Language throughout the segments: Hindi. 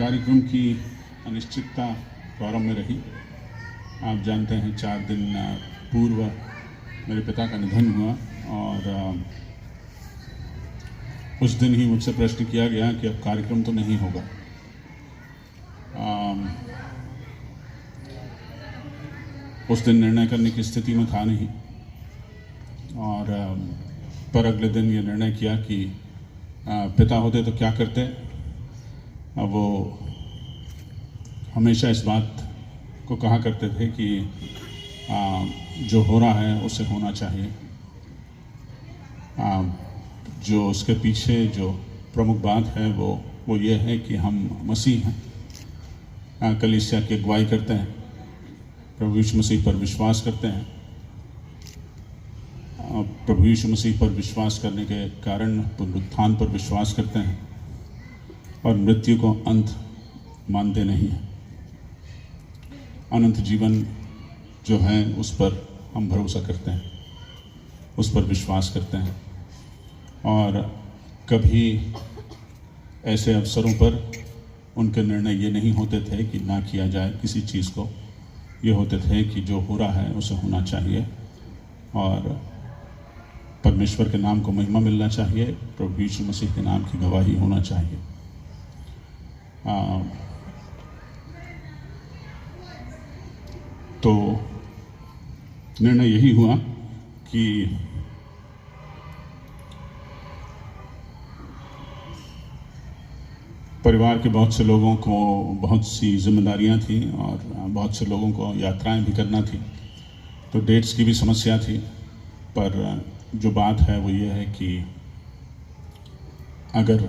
कार्यक्रम की अनिश्चितता प्रारंभ में रही। आप जानते हैं 4 दिन पूर्व मेरे पिता का निधन हुआ और उस दिन ही मुझसे प्रश्न किया गया कि अब कार्यक्रम तो नहीं होगा। उस दिन निर्णय करने की स्थिति में था नहीं और पर अगले दिन ये निर्णय किया कि पिता होते तो क्या करते। अब वो हमेशा इस बात को कहा करते थे कि जो हो रहा है उसे होना चाहिए। जो उसके पीछे जो प्रमुख बात है वो ये है कि हम मसीह हैं, कलीसिया की अगुवाई करते हैं, प्रभु यीशु मसीह पर विश्वास करते हैं। प्रभु यीशु मसीह पर विश्वास करने के कारण पुनरुत्थान पर विश्वास करते हैं और मृत्यु को अंत मानते नहीं हैं। अनंत जीवन जो है उस पर हम भरोसा करते हैं, उस पर विश्वास करते हैं और कभी ऐसे अवसरों पर उनके निर्णय ये नहीं होते थे कि ना किया जाए किसी चीज़ को। ये होते थे कि जो हो रहा है उसे होना चाहिए और परमेश्वर के नाम को महिमा मिलना चाहिए, प्रभु यीशु मसीह के नाम की गवाही होना चाहिए। तो निर्णय यही हुआ कि परिवार के बहुत से लोगों को बहुत सी जिम्मेदारियां थी और बहुत से लोगों को यात्राएं भी करना थी, तो डेट्स की भी समस्या थी। पर जो बात है वो ये है कि अगर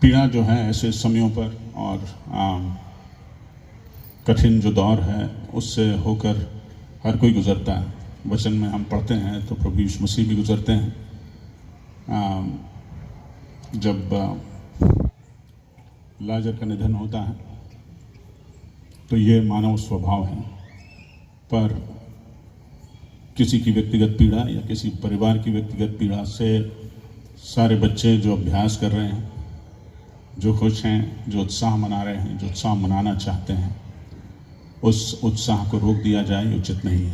पीड़ा जो है ऐसे समयों पर और कठिन जो दौर है उससे होकर हर कोई गुजरता है। वचन में हम पढ़ते हैं तो प्रभु यीशु मसीह भी गुजरते हैं। जब लाजर का निधन होता है तो ये मानव स्वभाव है, पर किसी की व्यक्तिगत पीड़ा या किसी परिवार की व्यक्तिगत पीड़ा से सारे बच्चे जो अभ्यास कर रहे हैं, जो खुश हैं, जो उत्साह मना रहे हैं, जो उत्साह मनाना चाहते हैं, उस उत्साह को रोक दिया जाए ये उचित नहीं है।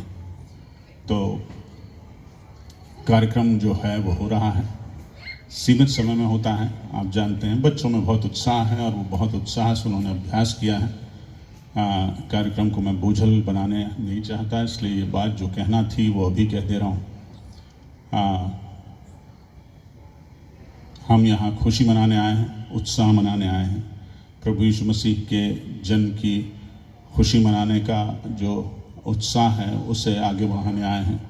तो कार्यक्रम जो है वो हो रहा है, सीमित समय में होता है। आप जानते हैं बच्चों में बहुत उत्साह है और वो बहुत उत्साह से उन्होंने अभ्यास किया है। कार्यक्रम को मैं बोझल बनाने नहीं चाहता, इसलिए ये बात जो कहना थी वो अभी कह दे रहा हूँ। हम यहाँ खुशी मनाने आए हैं, उत्साह मनाने आए हैं, प्रभु यीशु मसीह के जन्म की खुशी मनाने का जो उत्साह है उसे आगे बढ़ाने आए हैं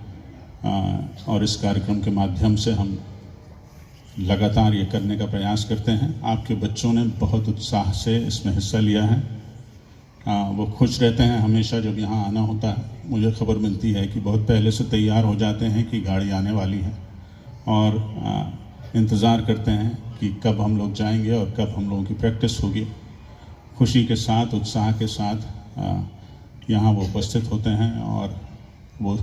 और इस कार्यक्रम के माध्यम से हम लगातार ये करने का प्रयास करते हैं। आपके बच्चों ने बहुत उत्साह से इसमें हिस्सा लिया है। वो खुश रहते हैं हमेशा जब यहाँ आना होता है। मुझे खबर मिलती है कि बहुत पहले से तैयार हो जाते हैं कि गाड़ी आने वाली है और इंतज़ार करते हैं कि कब हम लोग जाएंगे और कब हम लोगों की प्रैक्टिस होगी। खुशी के साथ, उत्साह के साथ यहाँ वो उपस्थित होते हैं और वो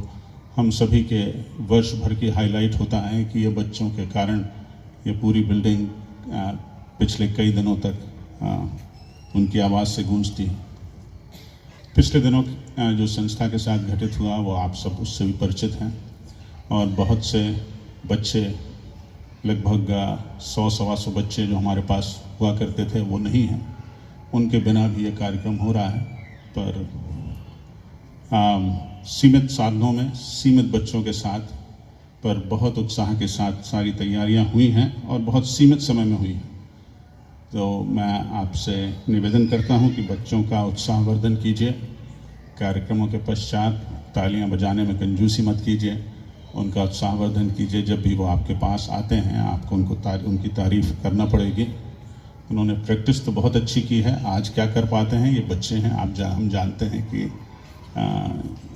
हम सभी के वर्ष भर की हाईलाइट होता है कि ये बच्चों के कारण ये पूरी बिल्डिंग पिछले कई दिनों तक उनकी आवाज़ से गूंजती है। पिछले दिनों जो संस्था के साथ घटित हुआ वो आप सब उससे भी परिचित हैं और बहुत से बच्चे, लगभग 100-125 बच्चे जो हमारे पास हुआ करते थे वो नहीं हैं। उनके बिना भी ये कार्यक्रम हो रहा है, पर सीमित साधनों में, सीमित बच्चों के साथ, पर बहुत उत्साह के साथ सारी तैयारियां हुई हैं और बहुत सीमित समय में हुई हैं। तो मैं आपसे निवेदन करता हूं कि बच्चों का उत्साहवर्धन कीजिए। कार्यक्रमों के पश्चात तालियां बजाने में कंजूसी मत कीजिए, उनका उत्साहवर्धन कीजिए। जब भी वो आपके पास आते हैं आपको उनकी तारीफ़ करना पड़ेगी। उन्होंने प्रैक्टिस तो बहुत अच्छी की है, आज क्या कर पाते हैं ये बच्चे हैं। हम जानते हैं कि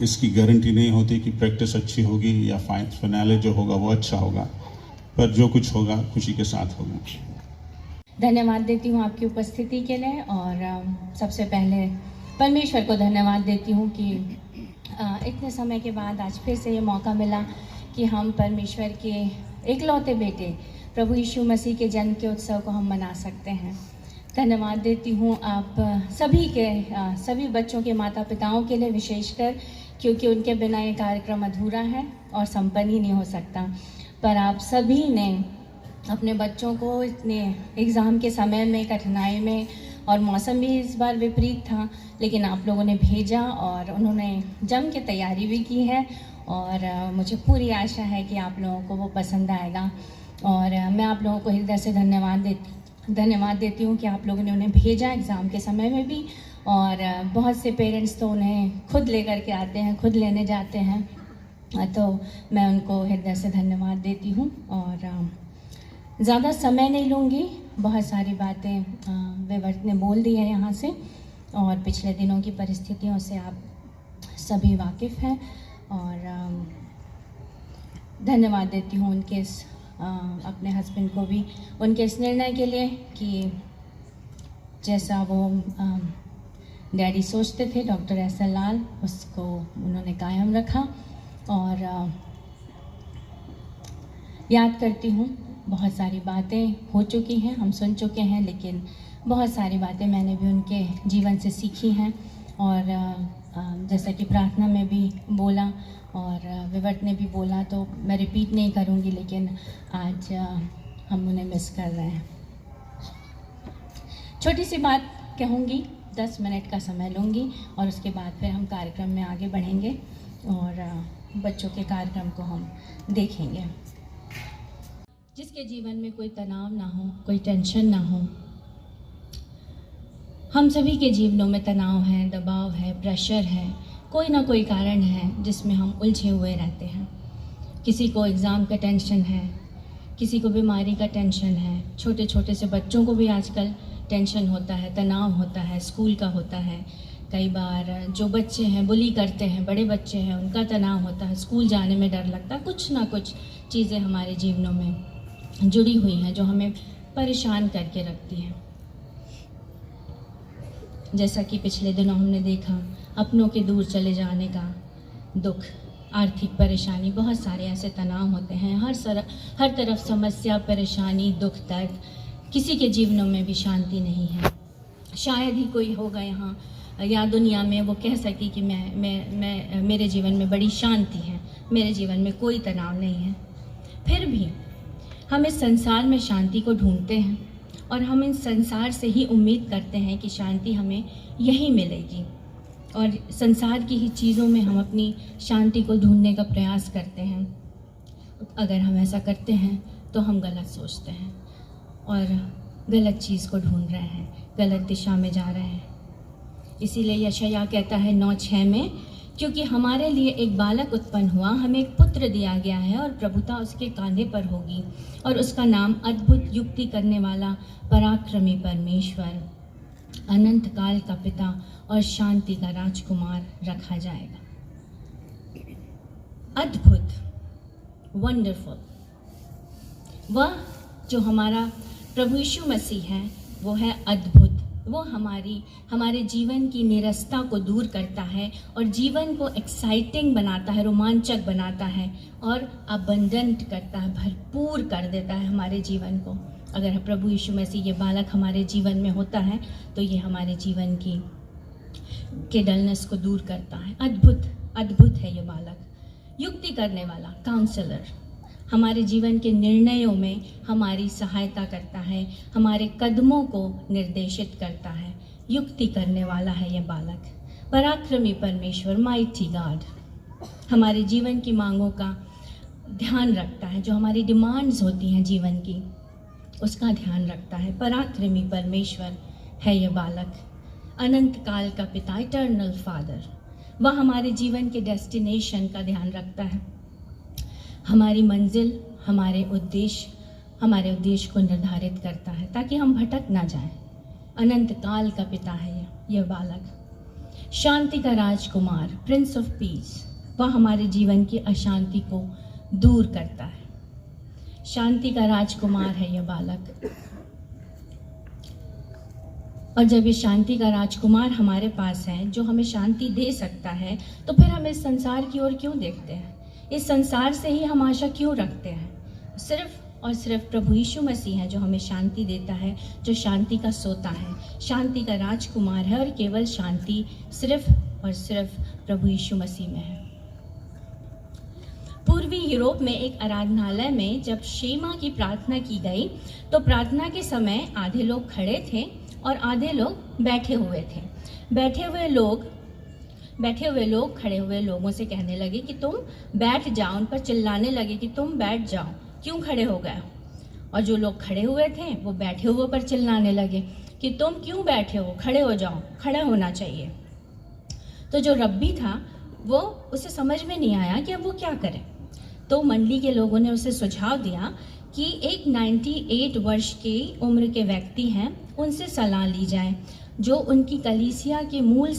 इसकी गारंटी नहीं होती कि प्रैक्टिस अच्छी होगी या फाइनल जो होगा वो अच्छा होगा, पर जो कुछ होगा खुशी के साथ होगा। धन्यवाद देती हूँ आपकी उपस्थिति के लिए और सबसे पहले परमेश्वर को धन्यवाद देती हूँ कि इतने समय के बाद आज फिर से ये मौका मिला कि हम परमेश्वर के इकलौते बेटे प्रभु यीशु मसीह के जन्म के उत्सव को हम मना सकते हैं। धन्यवाद देती हूँ आप सभी बच्चों के माता पिताओं के लिए विशेषकर, क्योंकि उनके बिना ये कार्यक्रम अधूरा है और संपन्न ही नहीं हो सकता। पर आप सभी ने अपने बच्चों को इतने एग्ज़ाम के समय में, कठिनाई में, और मौसम भी इस बार विपरीत था, लेकिन आप लोगों ने भेजा और उन्होंने जम के तैयारी भी की है और मुझे पूरी आशा है कि आप लोगों को वो पसंद आएगा। और मैं आप लोगों को हृदय से धन्यवाद देती हूँ कि आप लोगों ने उन्हें भेजा एग्ज़ाम के समय में भी, और बहुत से पेरेंट्स तो उन्हें खुद लेकर के आते हैं, खुद लेने जाते हैं, तो मैं उनको हृदय से धन्यवाद देती हूँ। और ज़्यादा समय नहीं लूँगी, बहुत सारी बातें विवर्त ने बोल दी है यहाँ से, और पिछले दिनों की परिस्थितियों से आप सभी वाकिफ़ हैं। और धन्यवाद देती हूँ उनके अपने हस्बैंड को भी उनके इस निर्णय के लिए कि जैसा वो डैडी सोचते थे, डॉक्टर एस.एल. लाल, उसको उन्होंने कायम रखा। और याद करती हूँ, बहुत सारी बातें हो चुकी हैं, हम सुन चुके हैं, लेकिन बहुत सारी बातें मैंने भी उनके जीवन से सीखी हैं। और जैसा कि प्रार्थना में भी बोला और विवर्त ने भी बोला, तो मैं रिपीट नहीं करूँगी, लेकिन आज हम उन्हें मिस कर रहे हैं। छोटी सी बात कहूँगी, 10 मिनट का समय लूँगी, और उसके बाद फिर हम कार्यक्रम में आगे बढ़ेंगे और बच्चों के कार्यक्रम को हम देखेंगे। जिसके जीवन में कोई तनाव ना हो, कोई टेंशन ना हो, हम सभी के जीवनों में तनाव है, दबाव है, प्रेशर है, कोई ना कोई कारण है जिसमें हम उलझे हुए रहते हैं। किसी को एग्ज़ाम का टेंशन है, किसी को बीमारी का टेंशन है, छोटे छोटे से बच्चों को भी आजकल टेंशन होता है, तनाव होता है, स्कूल का होता है। कई बार जो बच्चे हैं बुली करते हैं, बड़े बच्चे हैं, उनका तनाव होता है, स्कूल जाने में डर लगता है। कुछ ना कुछ चीज़ें हमारे जीवनों में जुड़ी हुई हैं जो हमें परेशान करके रखती हैं। जैसा कि पिछले दिनों हमने देखा, अपनों के दूर चले जाने का दुख, आर्थिक परेशानी, बहुत सारे ऐसे तनाव होते हैं। हर तरफ समस्या, परेशानी, दुख, दर्द, किसी के जीवनों में भी शांति नहीं है। शायद ही कोई होगा यहाँ या दुनिया में वो कह सके कि मैं मेरे जीवन में बड़ी शांति है, मेरे जीवन में कोई तनाव नहीं है। फिर भी हम इस संसार में शांति को ढूंढते हैं और हम इस संसार से ही उम्मीद करते हैं कि शांति हमें यहीं मिलेगी, और संसार की ही चीज़ों में हम अपनी शांति को ढूंढने का प्रयास करते हैं। अगर हम ऐसा करते हैं तो हम गलत सोचते हैं और गलत चीज़ को ढूंढ रहे हैं, गलत दिशा में जा रहे हैं। इसीलिए यशायाह कहता है 9:6 में, क्योंकि हमारे लिए एक बालक उत्पन्न हुआ, हमें एक पुत्र दिया गया है और प्रभुता उसके कांधे पर होगी, और उसका नाम अद्भुत, युक्ति करने वाला, पराक्रमी परमेश्वर, अनंत काल का पिता और शांति का राजकुमार रखा जाएगा। अद्भुत, वंडरफुल, वह जो हमारा प्रभु यीशु मसीह है वो है अद्भुत। वो हमारे जीवन की निरस्ता को दूर करता है और जीवन को एक्साइटिंग बनाता है, रोमांचक बनाता है और अबंडेंट करता है, भरपूर कर देता है हमारे जीवन को। अगर प्रभु यीशु मसीह ये बालक हमारे जीवन में होता है तो ये हमारे जीवन के डलनेस को दूर करता है। अद्भुत है ये बालक। युक्ति करने वाला, काउंसलर, हमारे जीवन के निर्णयों में हमारी सहायता करता है, हमारे कदमों को निर्देशित करता है। युक्ति करने वाला है यह बालक। पराक्रमी परमेश्वर, माइटी गॉड, हमारे जीवन की मांगों का ध्यान रखता है, जो हमारी डिमांड्स होती हैं जीवन की उसका ध्यान रखता है। पराक्रमी परमेश्वर है यह बालक। अनंत काल का पिता, इटर्नल फादर, वह हमारे जीवन के डेस्टिनेशन का ध्यान रखता है, हमारी मंजिल, हमारे उद्देश्य को निर्धारित करता है ताकि हम भटक ना जाएं। अनंत काल का पिता है यह बालक। शांति का राजकुमार, प्रिंस ऑफ पीस, वह हमारे जीवन की अशांति को दूर करता है। शांति का राजकुमार है यह बालक। और जब ये शांति का राजकुमार हमारे पास है जो हमें शांति दे सकता है, तो फिर हम इस संसार की ओर क्यों देखते हैं? इस संसार से ही हम आशा क्यों रखते हैं? सिर्फ और सिर्फ प्रभु यीशु मसीह है जो हमें शांति देता है, जो शांति का सोता है, शांति का राजकुमार है, और केवल शांति सिर्फ और सिर्फ प्रभु यीशु मसीह में है। पूर्वी यूरोप में एक आराधनालय में जब शेमा की प्रार्थना की गई तो प्रार्थना के समय आधे लोग खड़े थे और आधे लोग बैठे हुए थे। बैठे हुए लोग खड़े हुए लोगों से कहने लगे कि तुम बैठ जाओ, उन पर चिल्लाने लगे कि तुम बैठ जाओ, क्यों खड़े हो गए? और जो लोग खड़े हुए थे वो बैठे हुए पर चिल्लाने लगे कि तुम क्यों बैठे हो, खड़े हो जाओ, खड़े होना चाहिए। तो जो रब्बी था वो उसे समझ में नहीं आया कि अब वो क्या करे। तो मंडली के लोगों ने उसे सुझाव दिया कि एक 98 वर्ष की उम्र के व्यक्ति हैं, उनसे सलाह ली जाए, जो उनकी कलीसिया के मूल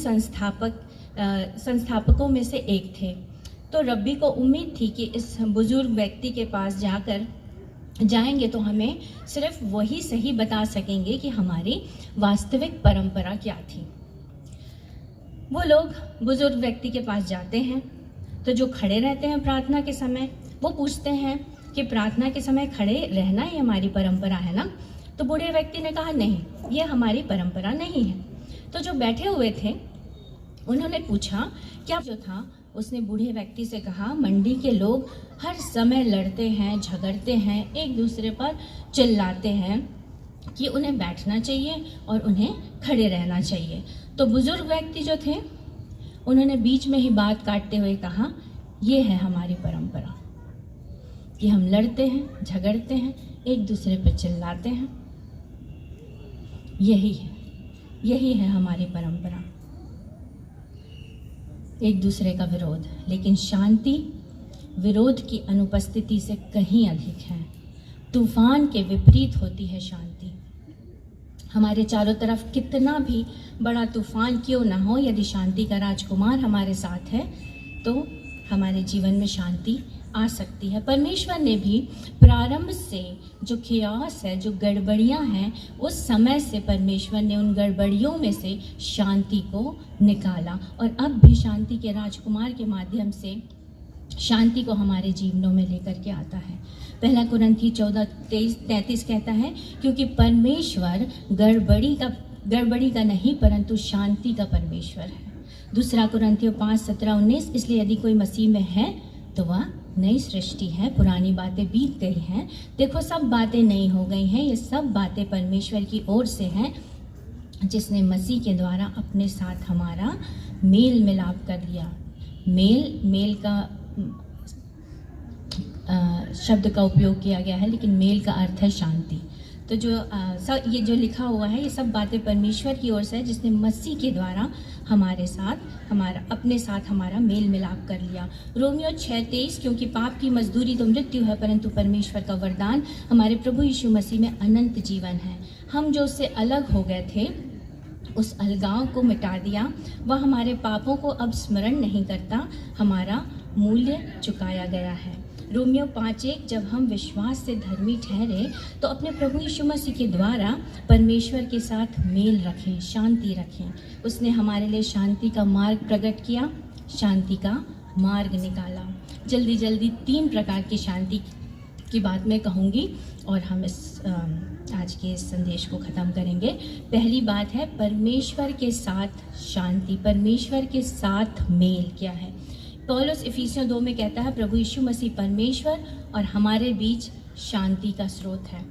संस्थापकों में से एक थे। तो रब्बी को उम्मीद थी कि इस बुजुर्ग व्यक्ति के पास जाएंगे तो हमें सिर्फ वही सही बता सकेंगे कि हमारी वास्तविक परंपरा क्या थी। वो लोग बुजुर्ग व्यक्ति के पास जाते हैं तो जो खड़े रहते हैं प्रार्थना के समय, वो पूछते हैं कि प्रार्थना के समय खड़े रहना ही हमारी परंपरा है ना? तो बूढ़े व्यक्ति ने कहा नहीं, ये हमारी परंपरा नहीं है। तो जो बैठे हुए थे उन्होंने पूछा क्या जो था, उसने बूढ़े व्यक्ति से कहा मंडी के लोग हर समय लड़ते हैं, झगड़ते हैं, एक दूसरे पर चिल्लाते हैं कि उन्हें बैठना चाहिए और उन्हें खड़े रहना चाहिए। तो बुजुर्ग व्यक्ति जो थे उन्होंने बीच में ही बात काटते हुए कहा ये है हमारी परंपरा कि हम लड़ते हैं, झगड़ते हैं, एक दूसरे पर चिल्लाते हैं, यही है हमारी परंपरा, एक दूसरे का विरोध। लेकिन शांति विरोध की अनुपस्थिति से कहीं अधिक है। तूफान के विपरीत होती है शांति। हमारे चारों तरफ कितना भी बड़ा तूफान क्यों ना हो, यदि शांति का राजकुमार हमारे साथ है तो हमारे जीवन में शांति आ सकती है। परमेश्वर ने भी प्रारंभ से जो खियास है, जो गड़बड़ियां हैं, उस समय से परमेश्वर ने उन गड़बड़ियों में से शांति को निकाला और अब भी शांति के राजकुमार के माध्यम से शांति को हमारे जीवनों में लेकर के आता है। पहला कुरिन्थी 14:33 कहता है क्योंकि परमेश्वर गड़बड़ी का नहीं परंतु शांति का परमेश्वर है। दूसरा कुरिन्थियों 5:17-19 इसलिए यदि कोई मसीह में है तो वह नई सृष्टि है, पुरानी बातें बीत गई हैं, देखो सब बातें नई हो गई हैं। ये सब बातें परमेश्वर की ओर से हैं जिसने मसीह के द्वारा अपने साथ हमारा मेल मिलाप कर लिया। मेल का शब्द का उपयोग किया गया है, लेकिन मेल का अर्थ है शांति। तो ये जो लिखा हुआ है ये सब बातें परमेश्वर की ओर से है जिसने मसीह के द्वारा अपने साथ हमारा मेल मिलाप कर लिया। रोमियो 6:23 क्योंकि पाप की मजदूरी तो मृत्यु है परंतु परमेश्वर का वरदान हमारे प्रभु यीशु मसीह में अनंत जीवन है। हम जो उससे अलग हो गए थे उस अलगाव को मिटा दिया, वह हमारे पापों को अब स्मरण नहीं करता, हमारा मूल्य चुकाया गया है। रोमियो 5:1 जब हम विश्वास से धर्मी ठहरे तो अपने प्रभु यीशु मसीह के द्वारा परमेश्वर के साथ मेल रखें, शांति रखें। उसने हमारे लिए शांति का मार्ग प्रकट किया, शांति का मार्ग निकाला। जल्दी 3 प्रकार की शांति की बात मैं कहूँगी और हम आज के इस संदेश को ख़त्म करेंगे। पहली बात है परमेश्वर के साथ शांति, परमेश्वर के साथ मेल क्या है। पौलुस इफिसियों 2 में कहता है प्रभु यीशु मसीह परमेश्वर और हमारे बीच शांति का स्रोत है।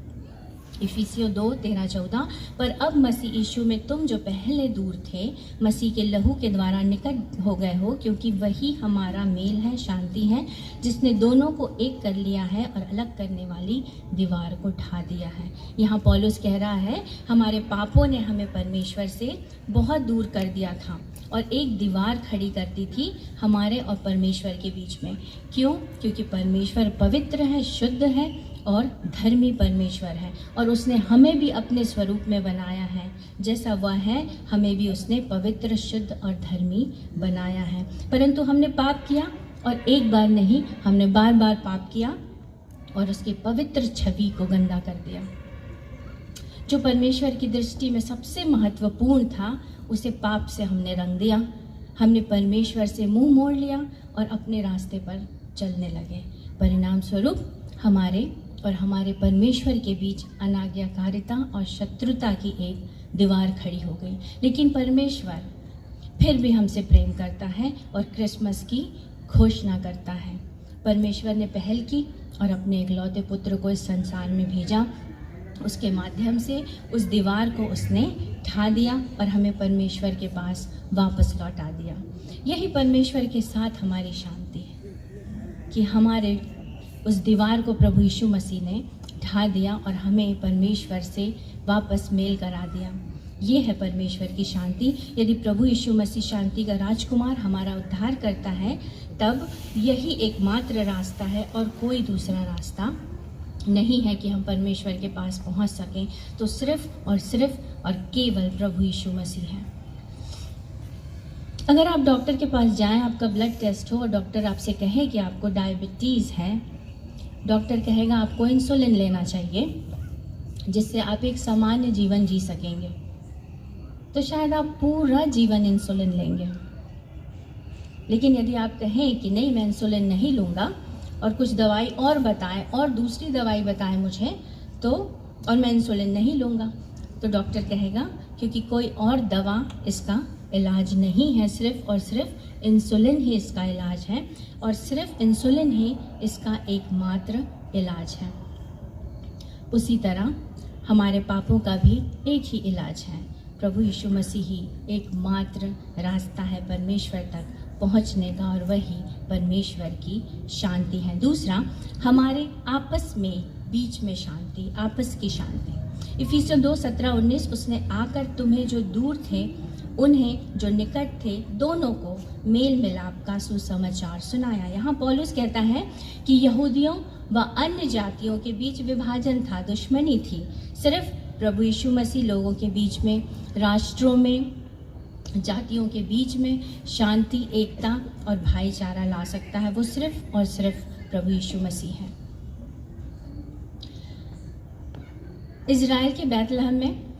इफिसियों 2:13-14 पर अब मसीह यीशु में तुम जो पहले दूर थे मसीह के लहू के द्वारा निकट हो गए हो, क्योंकि वही हमारा मेल है, शांति है, जिसने दोनों को एक कर लिया है और अलग करने वाली दीवार को ढा दिया है। यहाँ पौलुस कह रहा है हमारे पापों ने हमें परमेश्वर से बहुत दूर कर दिया था और एक दीवार खड़ी करती थी हमारे और परमेश्वर के बीच में। क्यों? क्योंकि परमेश्वर पवित्र है, शुद्ध है और धर्मी परमेश्वर है और उसने हमें भी अपने स्वरूप में बनाया है। जैसा वह है हमें भी उसने पवित्र, शुद्ध और धर्मी बनाया है। परंतु हमने पाप किया और एक बार नहीं, हमने बार बार पाप किया और उसकी पवित्र छवि को गंदा कर दिया। जो परमेश्वर की दृष्टि में सबसे महत्वपूर्ण था उसे पाप से हमने रंग दिया। हमने परमेश्वर से मुंह मोड़ लिया और अपने रास्ते पर चलने लगे। परिणाम स्वरूप हमारे और हमारे परमेश्वर के बीच अनाज्ञाकारिता और शत्रुता की एक दीवार खड़ी हो गई। लेकिन परमेश्वर फिर भी हमसे प्रेम करता है और क्रिसमस की घोषणा करता है। परमेश्वर ने पहल की और अपने इकलौते पुत्र को इस संसार में भेजा। उसके माध्यम से उस दीवार को उसने ढा दिया और हमें परमेश्वर के पास वापस लौटा दिया। यही परमेश्वर के साथ हमारी शांति है कि हमारे उस दीवार को प्रभु यीशु मसीह ने ढा दिया और हमें परमेश्वर से वापस मेल करा दिया। ये है परमेश्वर की शांति। यदि प्रभु यीशु मसीह शांति का राजकुमार हमारा उद्धार करता है, तब यही एकमात्र रास्ता है और कोई दूसरा रास्ता नहीं है कि हम परमेश्वर के पास पहुंच सकें। तो सिर्फ और केवल प्रभु यीशु मसीह है। अगर आप डॉक्टर के पास जाएं, आपका ब्लड टेस्ट हो और डॉक्टर आपसे कहे कि आपको डायबिटीज़ है, डॉक्टर कहेगा आपको इंसुलिन लेना चाहिए जिससे आप एक सामान्य जीवन जी सकेंगे, तो शायद आप पूरा जीवन इंसुलिन लेंगे। लेकिन यदि आप कहें कि नहीं, मैं इंसुलिन नहीं लूँगा और कुछ दवाई और बताएं और दूसरी दवाई बताएं मुझे, तो और मैं इंसुलिन नहीं लूँगा, तो डॉक्टर कहेगा क्योंकि कोई और दवा इसका इलाज नहीं है, सिर्फ और सिर्फ इंसुलिन ही इसका इलाज है और सिर्फ इंसुलिन ही इसका एकमात्र इलाज है। उसी तरह हमारे पापों का भी एक ही इलाज है। प्रभु यीशु मसीह ही एकमात्र रास्ता है परमेश्वर तक पहुंचने का और वही परमेश्वर की शांति है। दूसरा, हमारे आपस में बीच में शांति, आपस की शांति। इफिसियों 2:17-19, उसने आकर तुम्हें जो दूर थे उन्हें जो निकट थे दोनों को मेल मिलाप का सुसमाचार सुनाया। यहाँ पौलुस कहता है कि यहूदियों व अन्य जातियों के बीच विभाजन था, दुश्मनी थी। सिर्फ प्रभु यीशु मसीह लोगों के बीच में, राष्ट्रों में, जातियों के बीच में शांति, एकता और भाईचारा ला सकता है। वो सिर्फ और सिर्फ प्रभु यीशु मसीह है। इज़राइल के बैतलहम में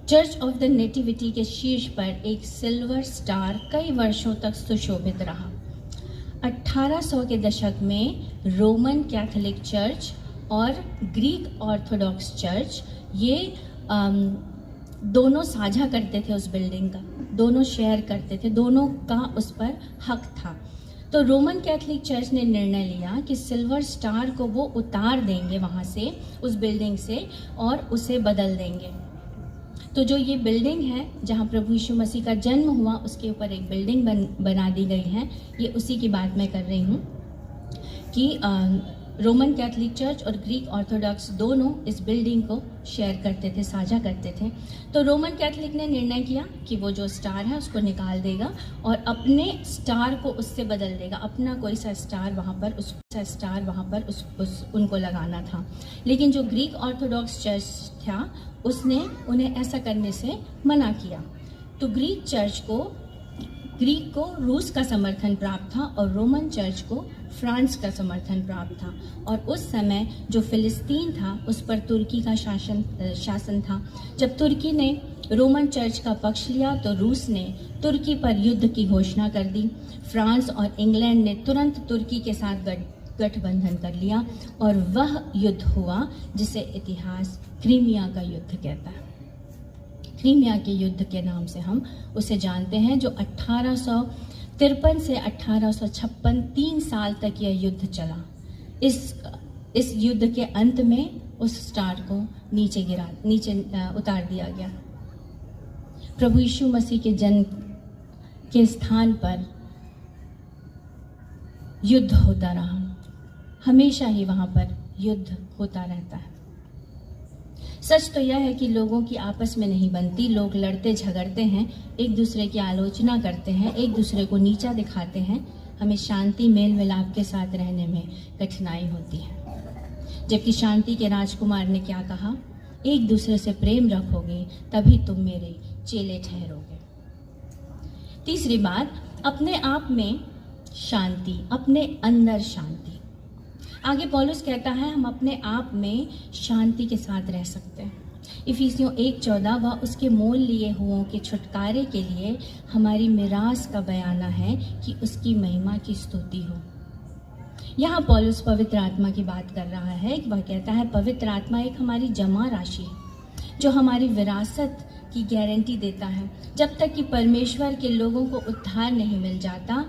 चर्च ऑफ द नेटिविटी के शीर्ष पर एक सिल्वर स्टार कई वर्षों तक सुशोभित रहा। 1800 के दशक में रोमन कैथोलिक चर्च और ग्रीक ऑर्थोडॉक्स चर्च ये दोनों साझा करते थे उस बिल्डिंग का, दोनों शेयर करते थे, दोनों का उस पर हक था। तो रोमन कैथोलिक चर्च ने निर्णय लिया कि सिल्वर स्टार को वो उतार देंगे वहाँ से, उस बिल्डिंग से, और उसे बदल देंगे। तो जो ये बिल्डिंग है जहाँ प्रभु यीशु मसीह का जन्म हुआ, उसके ऊपर एक बिल्डिंग बना दी गई है। ये उसी की बात मैं कर रही हूँ कि रोमन कैथोलिक चर्च और ग्रीक ऑर्थोडॉक्स दोनों इस बिल्डिंग को शेयर करते थे, साझा करते थे। तो रोमन कैथोलिक ने निर्णय किया कि वो जो स्टार है उसको निकाल देगा और अपने स्टार को उससे बदल देगा, अपना कोई सा स्टार वहाँ पर उनको लगाना था। लेकिन जो ग्रीक ऑर्थोडॉक्स चर्च था उसने उन्हें ऐसा करने से मना किया। तो ग्रीक को रूस का समर्थन प्राप्त था और रोमन चर्च को फ्रांस का समर्थन प्राप्त था। और उस समय जो फिलिस्तीन था उस पर तुर्की का शासन था। जब तुर्की ने रोमन चर्च का पक्ष लिया तो रूस ने तुर्की पर युद्ध की घोषणा कर दी। फ्रांस और इंग्लैंड ने तुरंत तुर्की के साथ गठबंधन कर लिया और वह युद्ध हुआ जिसे इतिहास क्रीमिया का युद्ध कहता है। क्रीमिया के युद्ध के नाम से हम उसे जानते हैं, जो 1853 से 1856 3 साल तक यह युद्ध चला। इस युद्ध के अंत में उस स्टार को नीचे उतार दिया गया। प्रभु यीशु मसीह के जन्म के स्थान पर युद्ध होता रहा, हमेशा ही वहाँ पर युद्ध होता रहता है। सच तो यह है कि लोगों की आपस में नहीं बनती, लोग लड़ते झगड़ते हैं, एक दूसरे की आलोचना करते हैं, एक दूसरे को नीचा दिखाते हैं। हमें शांति मेल मिलाप के साथ रहने में कठिनाई होती है। जबकि शांति के राजकुमार ने क्या कहा? एक दूसरे से प्रेम रखोगे तभी तुम मेरे चेले ठहरोगे। तीसरी बात, अपने आप में शांति, अपने अंदर शांति। आगे पौलुस कहता है हम अपने आप में शांति के साथ रह सकते हैं। इफिसियों 1:14, वह उसके मोल लिए हुओं के छुटकारे के लिए हमारी मिरास का बयाना है कि उसकी महिमा की स्तुति हो। यहाँ पौलुस पवित्र आत्मा की बात कर रहा है। वह कहता है पवित्र आत्मा एक हमारी जमा राशि है जो हमारी विरासत की गारंटी देता है। जब तक कि परमेश्वर के लोगों को उद्धार नहीं मिल जाता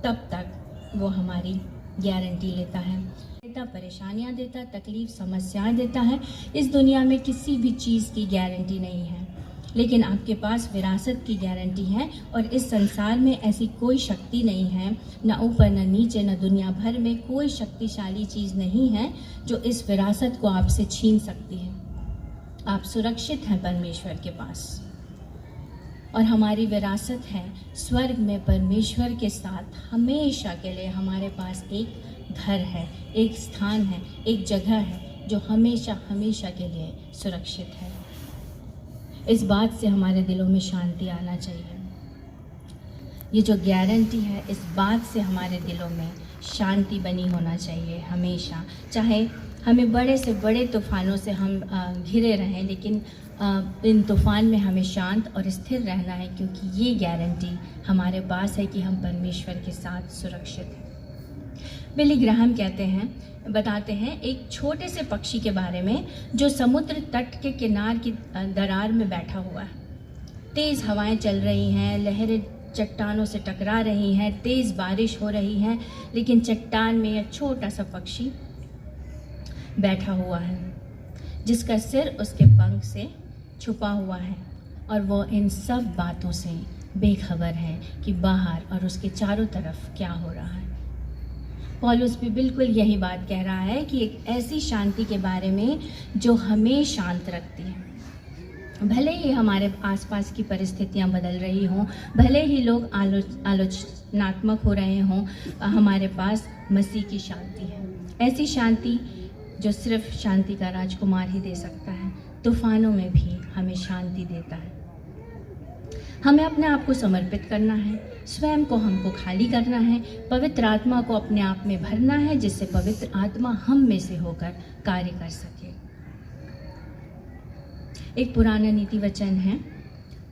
तब तक वो हमारी गारंटी लेता है, परेशानियां देता, तकलीफ समस्याएं देता है। इस दुनिया में किसी भी चीज़ की गारंटी नहीं है, लेकिन आपके पास विरासत की गारंटी है। और इस संसार में ऐसी कोई शक्ति नहीं है, न ऊपर न नीचे न दुनिया भर में कोई शक्तिशाली चीज़ नहीं है जो इस विरासत को आपसे छीन सकती है। आप सुरक्षित हैं परमेश्वर के पास, और हमारी विरासत है स्वर्ग में परमेश्वर के साथ हमेशा के लिए। हमारे पास एक घर है, एक स्थान है, एक जगह है जो हमेशा हमेशा के लिए सुरक्षित है। इस बात से हमारे दिलों में शांति आना चाहिए। ये जो गारंटी है, इस बात से हमारे दिलों में शांति बनी होना चाहिए हमेशा। चाहे हमें बड़े से बड़े तूफ़ानों से हम घिरे रहें, लेकिन इन तूफ़ान में हमें शांत और स्थिर रहना है, क्योंकि ये गारंटी हमारे पास है कि हम परमेश्वर के साथ सुरक्षित हैं। बिली ग्राहम बताते हैं एक छोटे से पक्षी के बारे में जो समुद्र तट के किनार की दरार में बैठा हुआ है। तेज़ हवाएं चल रही हैं, लहरें चट्टानों से टकरा रही हैं, तेज़ बारिश हो रही है, लेकिन चट्टान में यह छोटा सा पक्षी बैठा हुआ है जिसका सिर उसके पंख से छुपा हुआ है, और वो इन सब बातों से बेखबर है कि बाहर और उसके चारों तरफ क्या हो रहा है। पौलुस भी बिल्कुल यही बात कह रहा है कि एक ऐसी शांति के बारे में जो हमें शांत रखती है। भले ही हमारे आसपास की परिस्थितियां बदल रही हों, भले ही लोग आलोचनात्मक हो रहे हों, हमारे पास मसीह की शांति है। ऐसी शांति जो सिर्फ शांति का राजकुमार ही दे सकता है। तूफानों में भी हमें शांति देता है। हमें अपने आप को समर्पित करना है, स्वयं को हमको खाली करना है, पवित्र आत्मा को अपने आप में भरना है, जिससे पवित्र आत्मा हम में से होकर कार्य कर सके। एक पुराना नीति वचन है,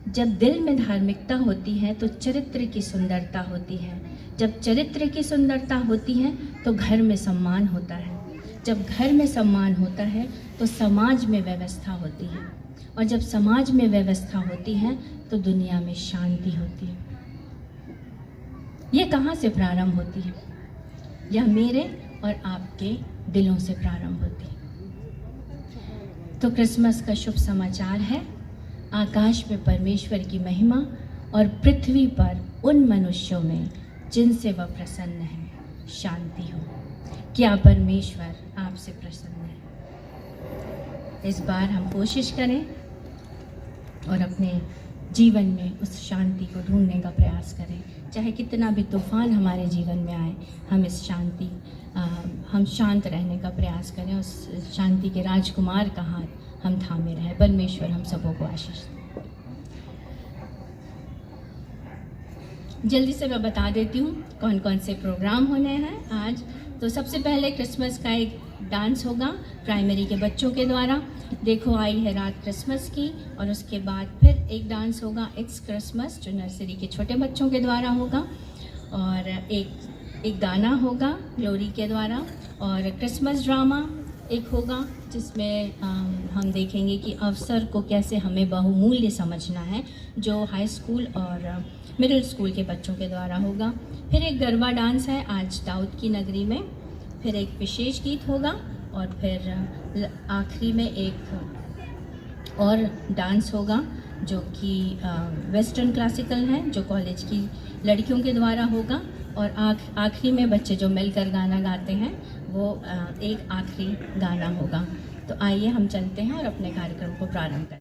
जब दिल में धार्मिकता होती है तो चरित्र की सुंदरता होती है। जब चरित्र की सुंदरता होती है तो घर में सम्मान होता है। जब घर में सम्मान होता है तो समाज में व्यवस्था होती है, और जब समाज में व्यवस्था होती है तो दुनिया में शांति होती है। ये कहाँ से प्रारंभ होती है? यह मेरे और आपके दिलों से प्रारंभ होती है। तो क्रिसमस का शुभ समाचार है, आकाश में परमेश्वर की महिमा और पृथ्वी पर उन मनुष्यों में जिनसे वह प्रसन्न है शांति हो। क्या परमेश्वर आपसे प्रसन्न है? इस बार हम कोशिश करें और अपने जीवन में उस शांति को ढूंढने का प्रयास करें। चाहे कितना भी तूफान हमारे जीवन में आए, हम शांत रहने का प्रयास करें। उस शांति के राजकुमार का हाथ हम थामे रहें। परमेश्वर हम सबों को आशीष दें। जल्दी से मैं बता देती हूँ कौन कौन से प्रोग्राम होने हैं आज। तो सबसे पहले क्रिसमस का एक डांस होगा प्राइमरी के बच्चों के द्वारा, देखो आई है रात क्रिसमस की। और उसके बाद फिर एक डांस होगा इट्स क्रिसमस, जो नर्सरी के छोटे बच्चों के द्वारा होगा। और एक गाना होगा ग्लोरी के द्वारा। और क्रिसमस ड्रामा एक होगा जिसमें हम देखेंगे कि अवसर को कैसे हमें बहुमूल्य समझना है, जो हाई स्कूल और मिडिल स्कूल के बच्चों के द्वारा होगा। फिर एक गरबा डांस है आज दाऊद की नगरी में। फिर एक विशेष गीत होगा, और फिर आखिरी में एक और डांस होगा जो कि वेस्टर्न क्लासिकल है, जो कॉलेज की लड़कियों के द्वारा होगा। और आखिरी में बच्चे जो मिलकर गाना गाते हैं वो एक आखिरी गाना होगा। तो आइए हम चलते हैं और अपने कार्यक्रम को प्रारंभ करें।